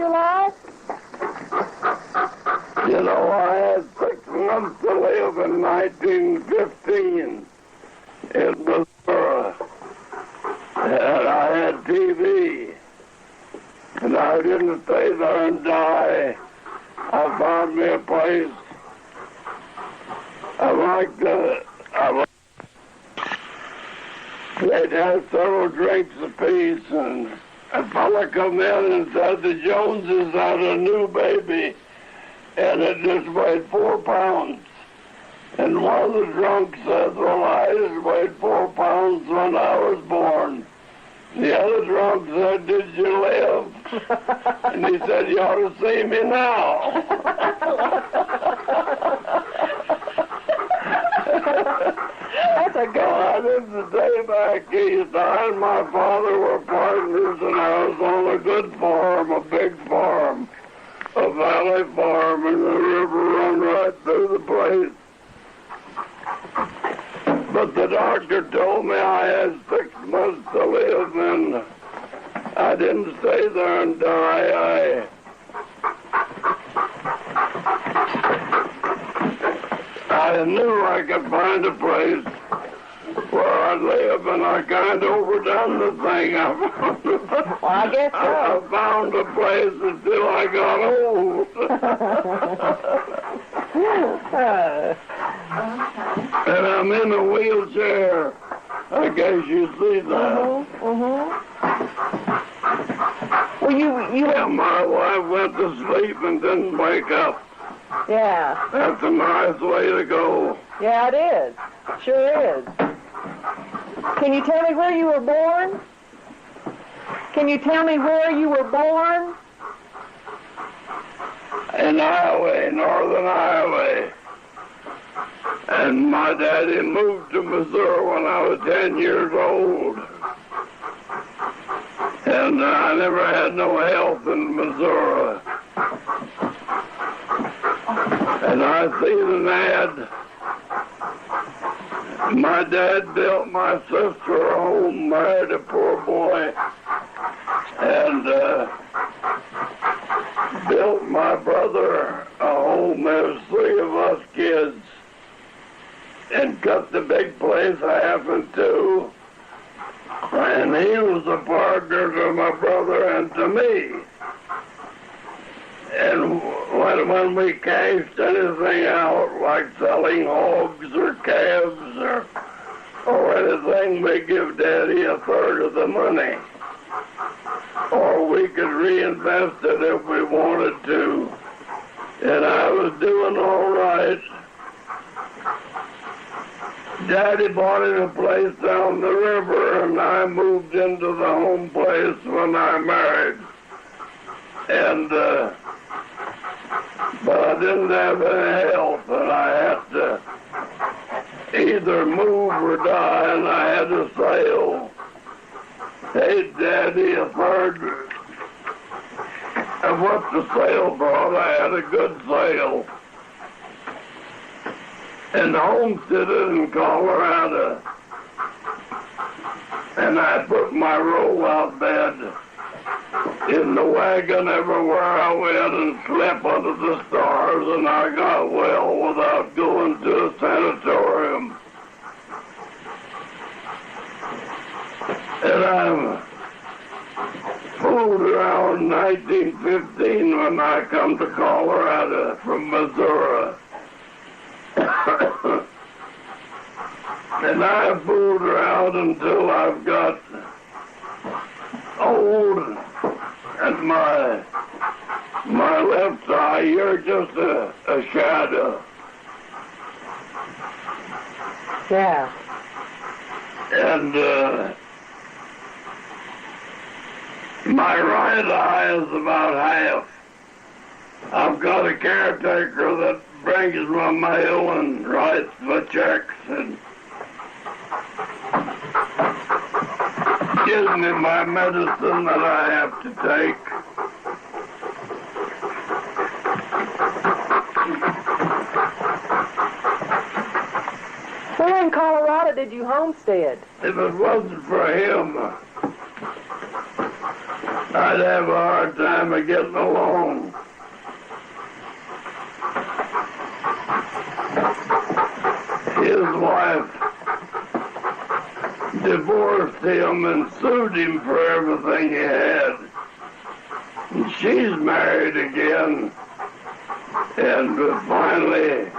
your life? You know, I had 6 months to live in 1915 in Missouri. And I had TV. And I didn't stay there and die. I found me a place. They'd have several drinks apiece, and a fella come in and said the Joneses had a new baby, and it just weighed 4 pounds. And one of the drunks said, well, I just weighed 4 pounds when I was born. The other drunk said, did you live? And he said, you ought to see me now. That's a good one. I didn't stay back east. I and my father were partners, and I was on a good farm, a big farm, a valley farm, and the river run right through the place. But the doctor told me I had 6 months to live, and I didn't stay there and die. I knew I could find a place where I'd live, and I kind of overdone the thing. Well, I guess so. I found a place until I got old. And I'm in a wheelchair. I guess you see that. Well, you Yeah, my wife went to sleep and didn't wake up. Yeah. That's a nice way to go. Yeah, it is. Sure is. Can you tell me where you were born? Can you tell me where you were born? In Iowa, northern Iowa. And my daddy moved to Missouri when I was 10 years old. And I never had no health in Missouri. And I seen an ad. My dad built my sister a home, married a poor boy, and built my brother a home. There was 3 of us kids, and cut the big place half in 2. And he was a partner to my brother and to me. And when we cashed anything out, like selling hogs or calves or anything, we give Daddy a third of the money. Or we could reinvest it if we wanted to. And I was doing all right. Daddy bought him a place down the river, and I moved into the home place when I married. And but I didn't have any health, and I had to either move or die, and I had to sail. Hey, Daddy, a third of what the sail brought. I had a good sail. And homesteaded in Colorado. And I put my roll-out bed in the wagon everywhere I went and slept under the stars, and I got well without going to a sanatorium. And I fooled around 1915 when I come to Colorado from Missouri. And I fooled around until I've got old, and my left eye, you're just a shadow. Yeah. And my right eye is about half. I've got a caretaker that brings my mail and writes my checks and gives me my medicine that I have to take. Where in Colorado did you homestead? If it wasn't for him, I'd have a hard time of getting along. His wife divorced him and sued him for everything he had. And she's married again. And finally,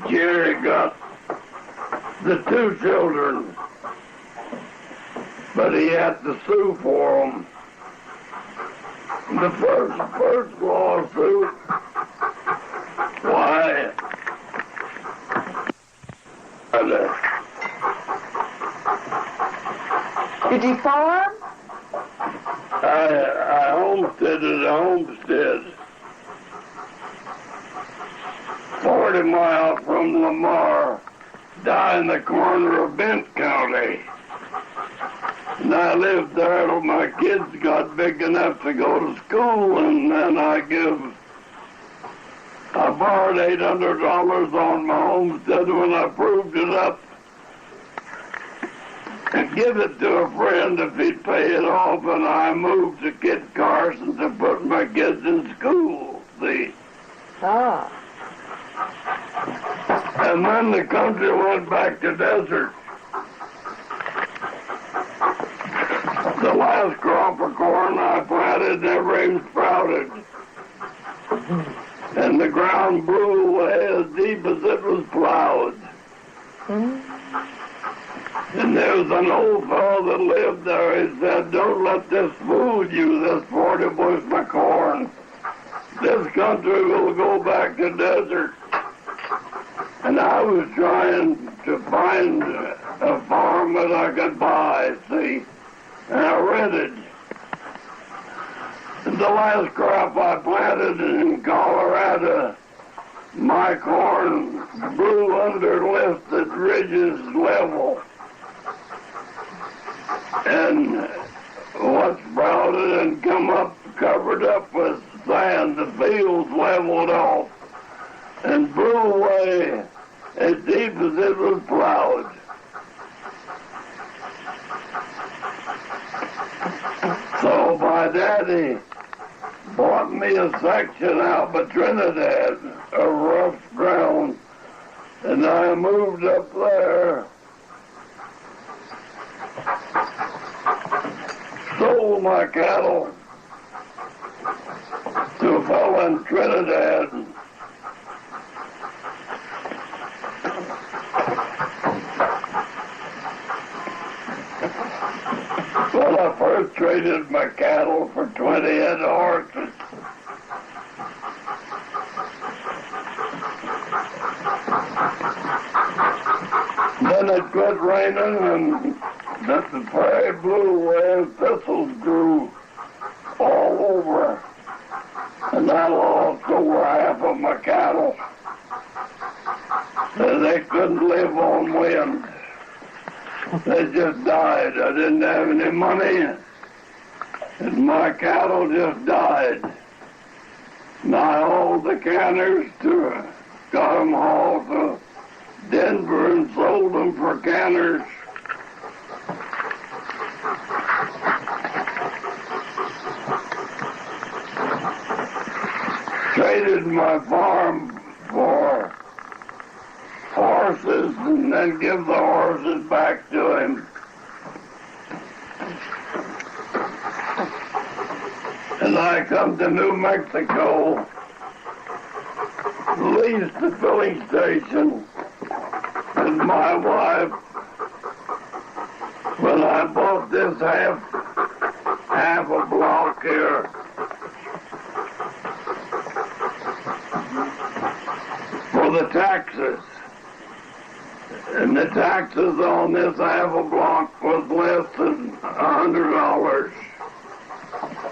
Jerry got the 2 children. But he had to sue for them. The first lawsuit, why? Did you farm? I homesteaded a homestead 40 miles from Lamar, down in the corner of Bent County. And I lived there till my kids got big enough to go to school, and then I borrowed $800 on my homestead when I proved it up, and give it to a friend if he'd pay it off, and I moved to Kit Carson to put my kids in school, see. Ah. And then the country went back to desert. The last crop of corn I planted never even sprouted. And the ground blew away as deep as it was plowed. And there was an old fellow that lived there. He said, "Don't let this fool you, this 40 bushel of corn. This country will go back to desert." And I was trying to find a farm that I could buy, see, and I rented. And the last crop I planted in Colorado, my corn grew under lifted ridges level. And what sprouted and come up, covered up with sand, the fields leveled off and blew away as deep as it was plowed. So my daddy bought me a section out by Trinidad, a rough ground, and I moved up there, sold my cattle to a fellow in Trinidad. Well, I first traded my cattle for 20 head of horses. Then it quit raining and the prairie blew away and thistles grew all over. And I lost over half of my cattle. And they couldn't live on wind. They just died. I didn't have any money, and my cattle just died. And I hauled the canners got them hauled to Denver and sold them for canners. Traded my farm for horses and then give the horses back to him. And I come to New Mexico, leased the filling station, and my wife, when I bought this half a block here, for the taxes. And the taxes on this half a block was less than $100.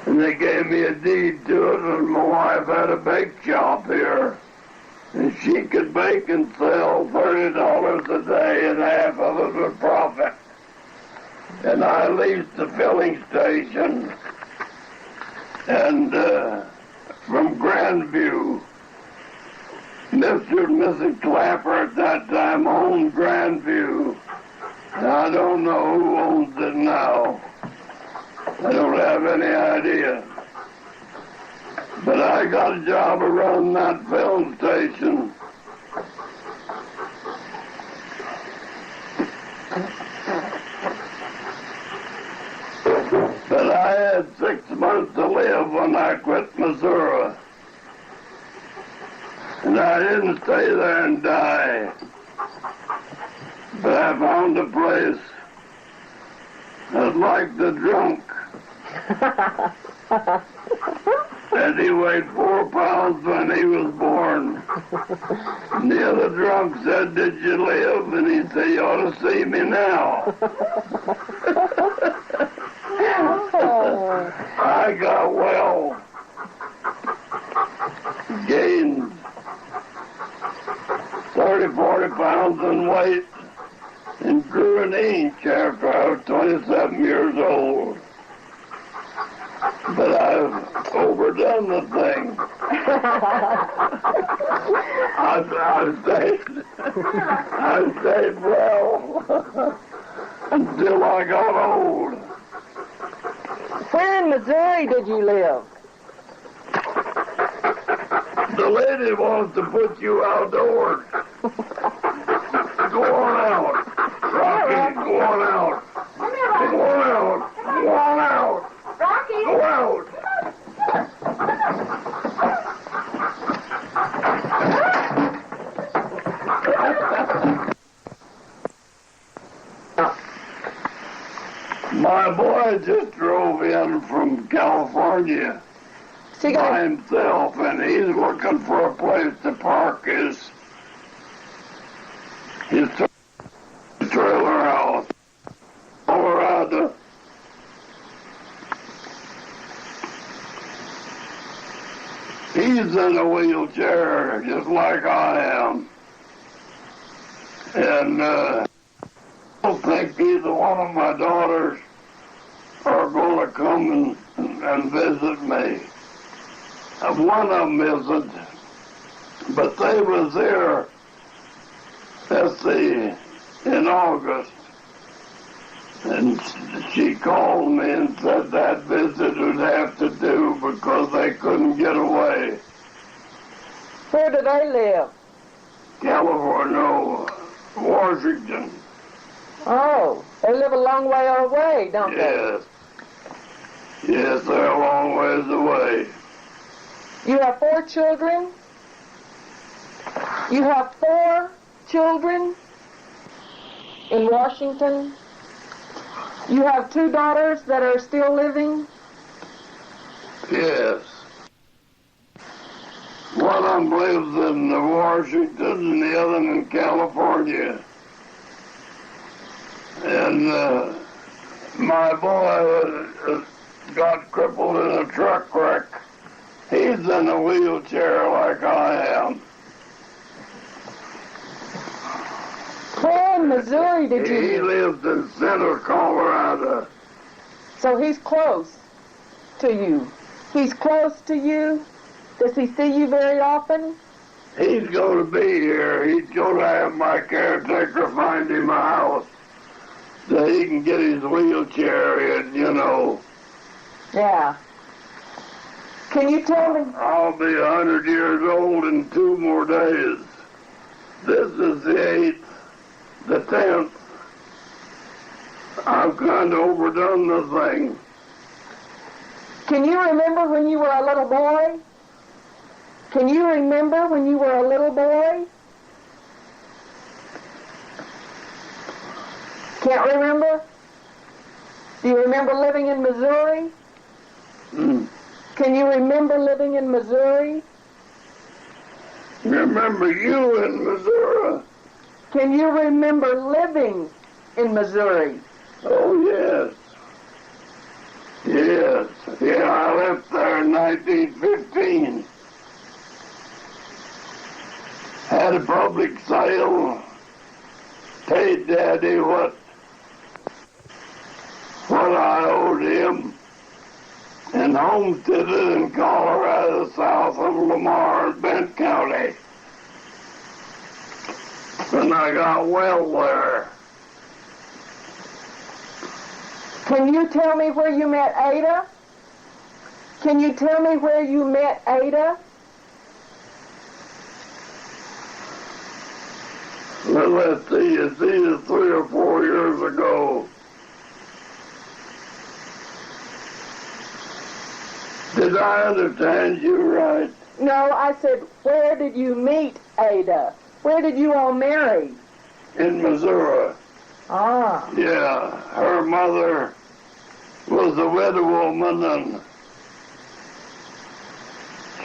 And they gave me a deed to it, and my wife had a bake shop here. And she could bake and sell $30 a day, and half of it was profit. And I leased the filling station, and from Grandview. Mr. and Mrs. Clapper at that time owned Grandview. I don't know who owns it now. I don't have any idea. But I got a job around that film station. But I had 6 months to live when I quit Missouri. And I didn't stay there and die. But I found a place that liked the drunk. And he weighed 4 pounds when he was born. And the other drunk said, "Did you live?" And he said, "You ought to see me now." I got well, gained 30, 40 pounds in weight, and grew an inch after I was 27 years old. But I've overdone the thing. I stayed well until I got old. Where in Missouri did you live? The lady wants to put you outdoors. Go on out. Rocky, go on out. Go on out. Go on out. Rocky! Go out. My boy just drove in from California by himself, and he's looking for a place to park his trailer house, Colorado. He's in a wheelchair just like I am, and I don't think either one of my daughters are going to come and visit me. One of them isn't, but they was there, let's see, in August. And she called me and said that visit would have to do because they couldn't get away. Where do they live? California, Washington. Oh, they live a long way away, don't they? Yes. Yes, they're a long ways away. You have 4 children? You have 4 children in Washington? You have 2 daughters that are still living? Yes. One of them lives in Washington and the other in California. And my boy got crippled in a truck wreck. He's in a wheelchair like I am. Where in Missouri did you He lives in Center, Colorado. So he's close to you. He's close to you? Does he see you very often? He's going to be here. He's going to have my caretaker find him a house so he can get his wheelchair in, you know. Yeah. Can you tell me? I'll be 100 years old in 2 more days. This is the 8th, the 10th. I've kind of overdone the thing. Can you remember when you were a little boy? Can you remember when you were a little boy? Can't remember? Do you remember living in Missouri? Can you remember living in Missouri? Remember you in Missouri? Can you remember living in Missouri? Oh, yes. Yes. Yeah, I left there in 1915. Had a public sale. Paid Daddy what I owed him. And homesteaded in Colorado, south of Lamar in Bent County. And I got well there. Can you tell me where you met Ada? Can you tell me where you met Ada? Well, let's see, it's either 3 or 4 years ago. Did I understand you right? No, I said, where did you meet Ada? Where did you all marry? In Missouri. Ah. Yeah, her mother was a widow woman, and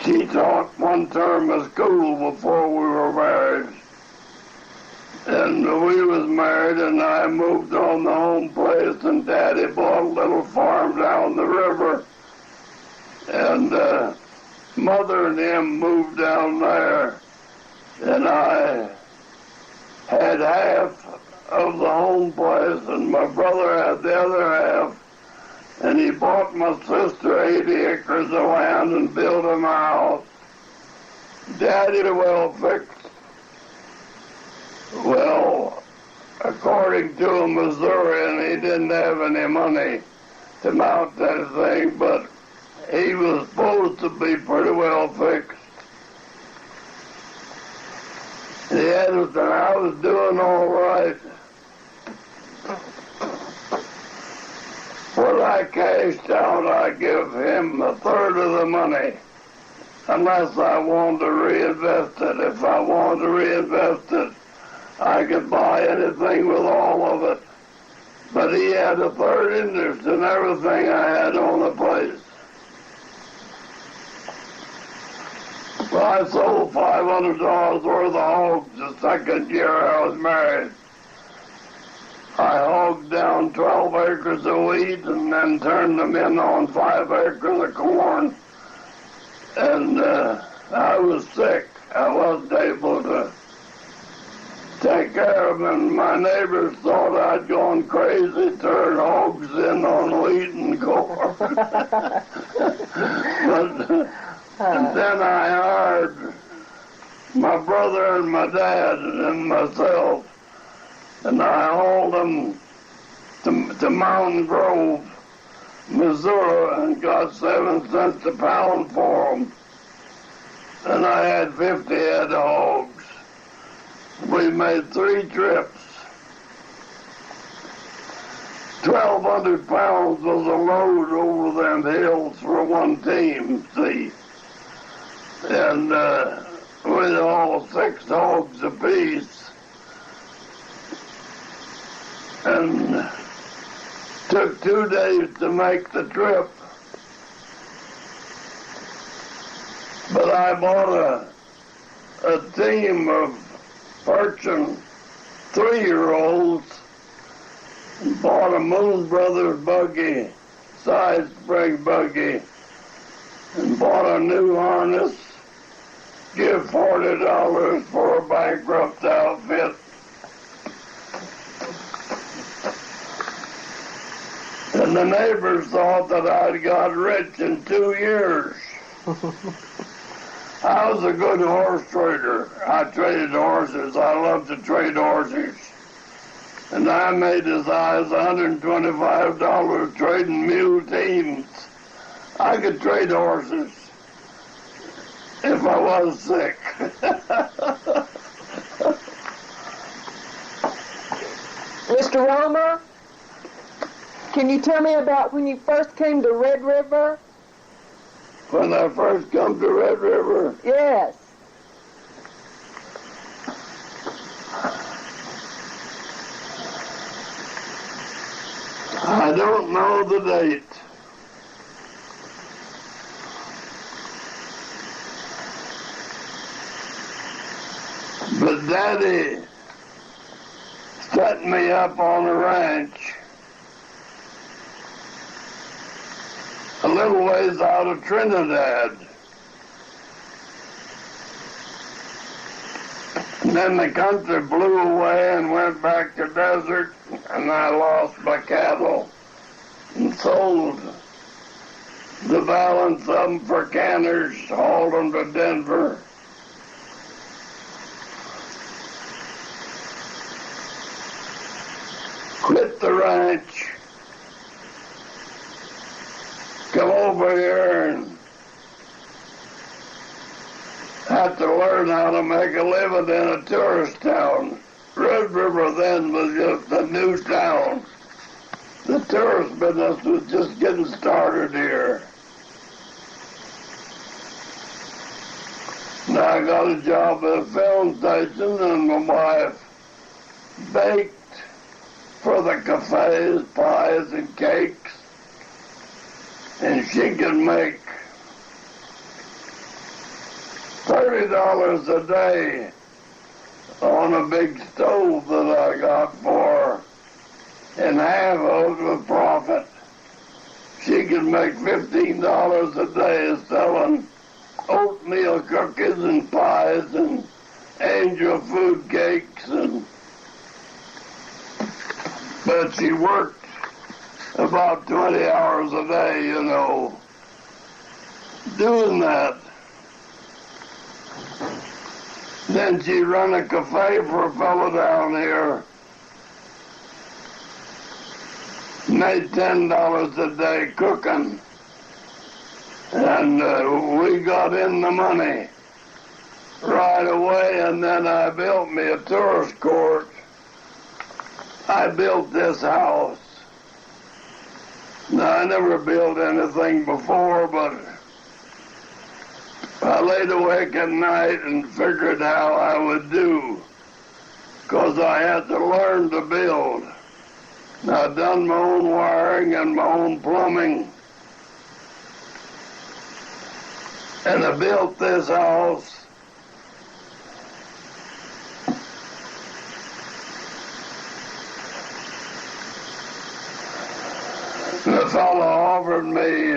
she taught one term of school before we were married. And we was married, and I moved on the home place, and Daddy bought a little farm down the river. And Mother and him moved down there, and I had half of the home place, and my brother had the other half. And he bought my sister 80 acres of land and built him a house. Daddy well fixed. Well, according to a Missourian, he didn't have any money to mount that thing, but he was supposed to be pretty well fixed. He had us, and I was doing all right. When I cashed out, I give him a third of the money, unless I wanted to reinvest it. If I wanted to reinvest it, I could buy anything with all of it. But he had a third interest in everything I had on the place. Well, I sold $500 worth of hogs the second year I was married. I hogged down 12 acres of wheat and then turned them in on 5 acres of corn. And I was sick. I wasn't able to take care of them, and my neighbors thought I'd gone crazy, turned hogs in on wheat and corn. And then I hired my brother and my dad and myself, and I hauled them to Mountain Grove, Missouri, and got 7 cents a pound for them. And I had 50 head of hogs. We made 3 trips. 1,200 pounds was a load over them hills for one team, see. And we hauled 6 hogs apiece. And took 2 days to make the trip. But I bought a team of Fortune 3-year-olds, and bought a Moon Brothers buggy, side spring buggy, and bought a new harness, give $40 for a bankrupt outfit. And the neighbors thought that I'd got rich in 2 years. I was a good horse trader. I traded horses. I love to trade horses. And I made as high as $125 trading mule teams. I could trade horses if I was sick. Mr. Romer, can you tell me about when you first came to Red River? When I first come to Red River? Yes. I don't know the date. But Daddy set me up on a ranch a little ways out of Trinidad. And then the country blew away and went back to desert, and I lost my cattle and sold the balance of them for canners, hauled them to Denver. Quit the ranch over here and had to learn how to make a living in a tourist town. Red River then was just a new town. The tourist business was just getting started here. And I got a job at a film station, and my wife baked for the cafes, pies and cakes, and she could make $30 a day on a big stove that I got for her, and half of it was profit. She could make $15 a day selling oatmeal cookies and pies and angel food cakes, but she worked about 20 hours a day, doing that. Then she run a cafe for a fellow down here, made $10 a day cooking, and we got in the money right away. And then I built me a tourist court. I built this house. Now, I never built anything before, but I laid awake at night and figured how I would do, because I had to learn to build. I'd done my own wiring and my own plumbing, and I built this house. And the fellow offered me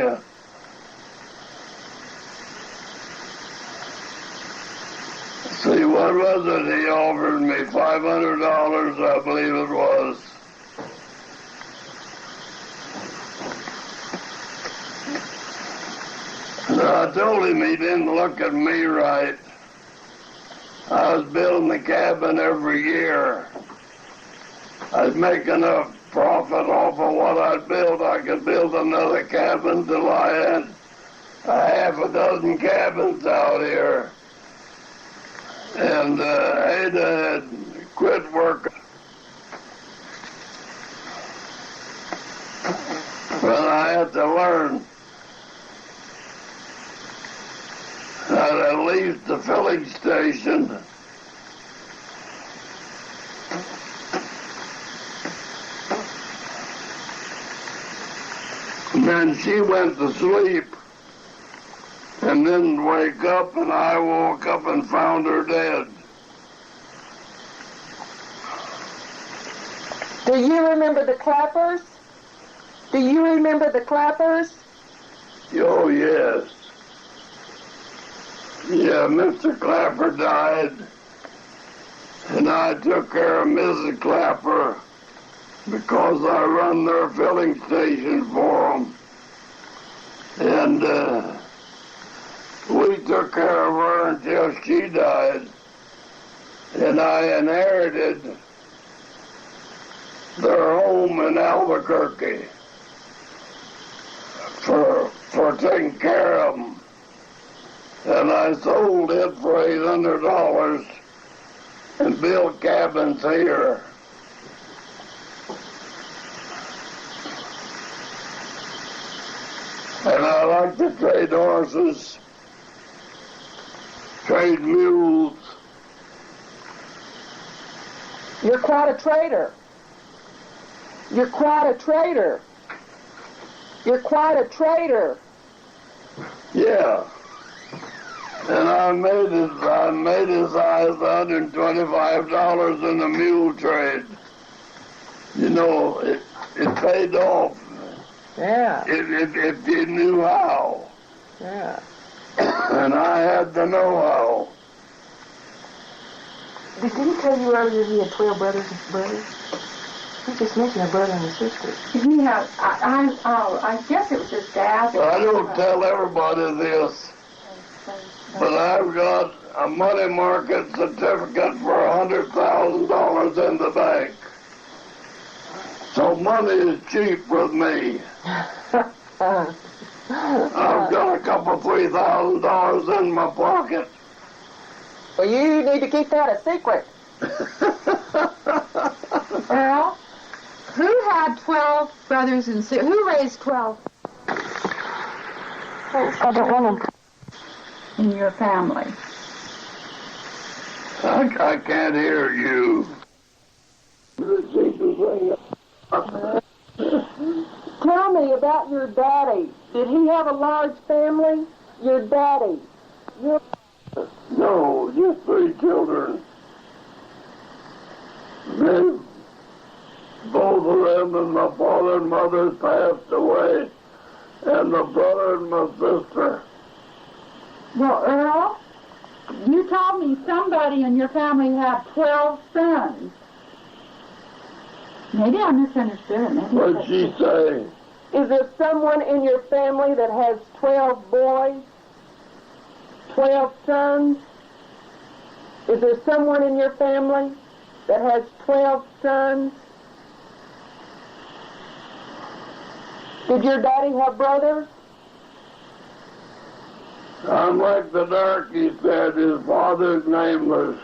see, what was it? He offered me $500, I believe it was. And I told him he didn't look at me right. I was building the cabin every year. I'd make enough profit off of what I'd build. I could build another cabin till I had a half a dozen cabins out here. And Ada had quit working. But I had to learn how to leave the filling station. And then she went to sleep and didn't wake up, and I woke up and found her dead. Do you remember the Clappers? Do you remember the Clappers? Oh, yes. Yeah, Mr. Clapper died, and I took care of Mrs. Clapper because I run their filling station for them. And we took care of her until she died, and I inherited their home in Albuquerque for taking care of them. And I sold it for $800 and built cabins here. And I like to trade horses, trade mules. You're quite a trader. You're quite a trader. You're quite a trader. Yeah. And I made as high as $125 in the mule trade. You know, it paid off. Yeah. If you knew how. Yeah. And I had the know-how. Didn't he tell you earlier he had 12 brothers and brothers? He just mentioned a brother and a sister. He had, I guess it was his dad. I don't tell everybody this, but I've got a money market certificate for $100,000 in the bank. So money is cheap with me. I've got a couple $3,000 in my pocket. Well, you need to keep that a secret. Earl, who had 12 brothers and sisters? Who raised 12 I don't want to. in your family? I can't hear you. Tell me about your daddy. Did he have a large family? Your daddy. No, just 3 children. They, both of them and my father and mother passed away, and my brother and my sister. Well, Earl, you told me somebody in your family had 12 sons. Maybe I misunderstood. Maybe What'd she say? Is there someone in your family that has 12 boys? 12 sons? Is there someone in your family that has 12 sons? Did your daddy have brothers? Unlike the darky said, his father's name was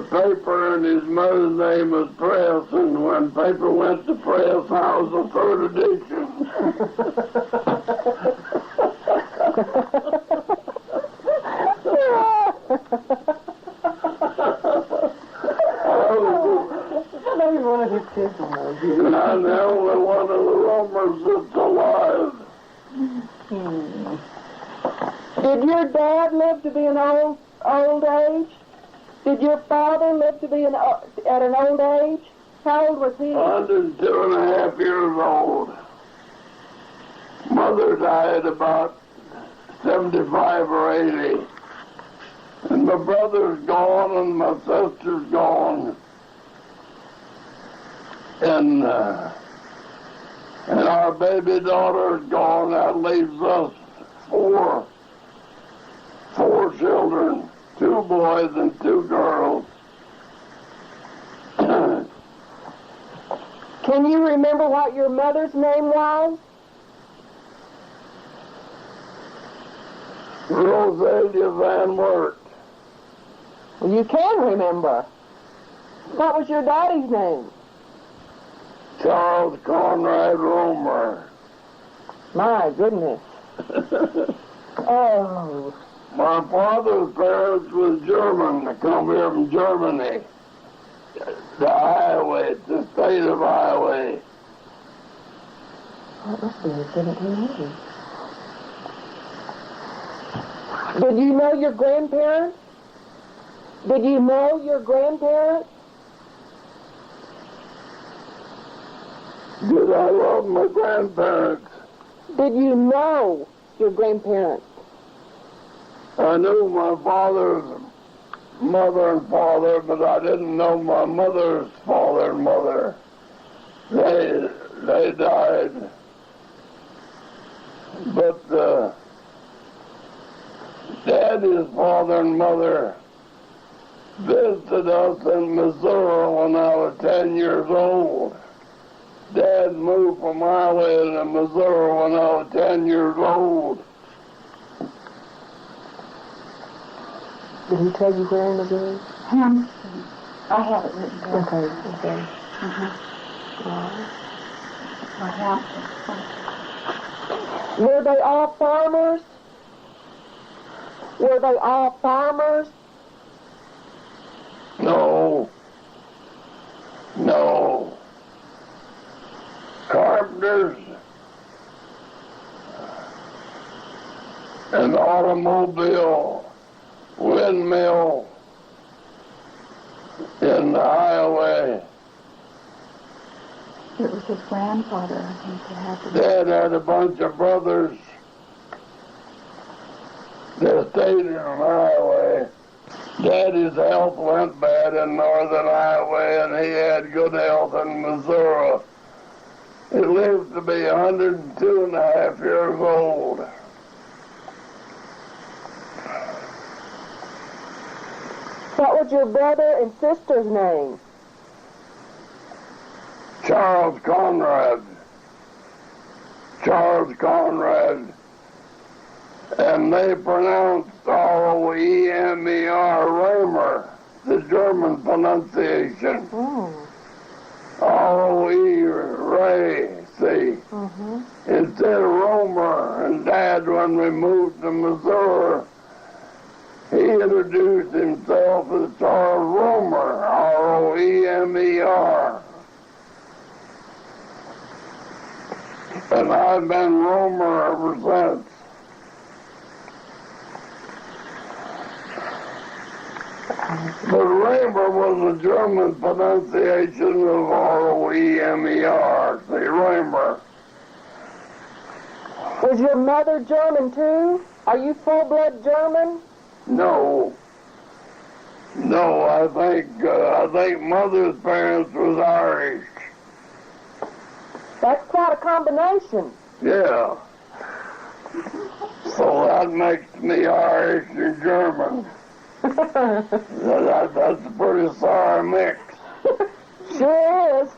paper and his mother's name was press, and when paper went to press, I was the 3rd edition. Maybe one of his kids will know you. And I'm the only one of the Romers that's alive. Did your dad live to be an old age? Did your father live to be at an old age? How old was he? 102 and a half years old. Mother died about 75 or 80. And my brother's gone and my sister's gone. And our baby daughter's gone. That leaves us four children, 2 boys and 2 girls. Can you remember what your mother's name was? Rosalia Van Wert. Well, you can remember. What was your daddy's name? Charles Conrad Romer. My goodness. Oh. My father's parents was German. They come here from Germany. The highway, the state of highway. That must be in 1780. Did you know your grandparents? Did you know your grandparents? Did I love my grandparents? Did you know your grandparents? I knew my father's mother and father, but I didn't know my mother's father and mother. They died. But Daddy's father and mother visited us in Missouri when I was 10 years old. Dad moved from Iowa to Missouri when I was 10 years old. Did he tell you where in Missouri? I have it written down. Okay. I have it. Were they all farmers? Were they all farmers? No. Carpenters and automobile, windmill in the highway. It was his grandfather, I think, that had the... Dad had a bunch of brothers that stayed in Iowa. Daddy's health went bad in northern Iowa, and he had good health in Missouri. He lived to be 102 and a half years old. What was your brother and sister's name? Charles Conrad. Charles Conrad, and they pronounced R-O-E-M-E-R, Raymer, the German pronunciation. R-O-E, Ray, see. Instead of Romer. And Dad, when we moved to Missouri, he introduced himself as Charles Romer, R-O-E-M-E-R. And I've been Romer ever since. But Raymer was a German pronunciation of R-O-E-M-E-R. See, Raymer. Was your mother German too? Are you full-blood German? No. No, I think Mother's parents was Irish. That's quite a combination. Yeah. So that makes me Irish and German. That's a pretty sorry mix. Sure is.